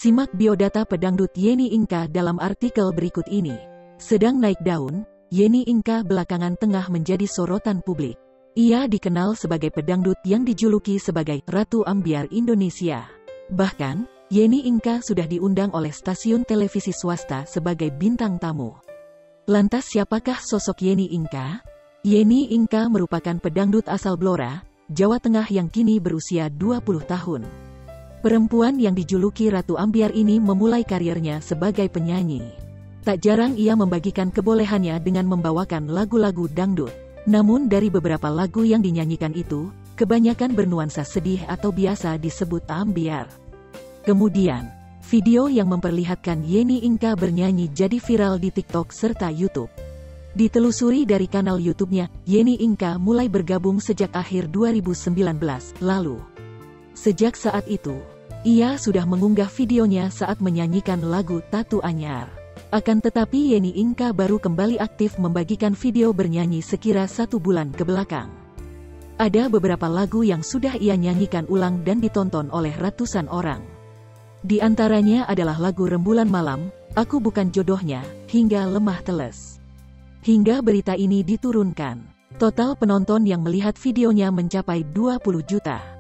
Simak biodata pedangdut Yenny Inka dalam artikel berikut ini. Sedang naik daun, Yenny Inka belakangan tengah menjadi sorotan publik. Ia dikenal sebagai pedangdut yang dijuluki sebagai Ratu Ambyar Indonesia. Bahkan, Yenny Inka sudah diundang oleh stasiun televisi swasta sebagai bintang tamu. Lantas siapakah sosok Yenny Inka? Yenny Inka merupakan pedangdut asal Blora, Jawa Tengah yang kini berusia 20 tahun. Perempuan yang dijuluki Ratu Ambyar ini memulai karirnya sebagai penyanyi. Tak jarang ia membagikan kebolehannya dengan membawakan lagu-lagu dangdut. Namun dari beberapa lagu yang dinyanyikan itu, kebanyakan bernuansa sedih atau biasa disebut ambyar. Kemudian, video yang memperlihatkan Yenny Inka bernyanyi jadi viral di TikTok serta YouTube. Ditelusuri dari kanal YouTube-nya, Yenny Inka mulai bergabung sejak akhir 2019 lalu. Sejak saat itu, ia sudah mengunggah videonya saat menyanyikan lagu Tatu Anyar. Akan tetapi Yenny Inka baru kembali aktif membagikan video bernyanyi sekira 1 bulan ke belakang. Ada beberapa lagu yang sudah ia nyanyikan ulang dan ditonton oleh ratusan orang. Di antaranya adalah lagu Rembulan Malam, Aku Bukan Jodohnya, hingga Lemah Teles. Hingga berita ini diturunkan, total penonton yang melihat videonya mencapai 20 juta.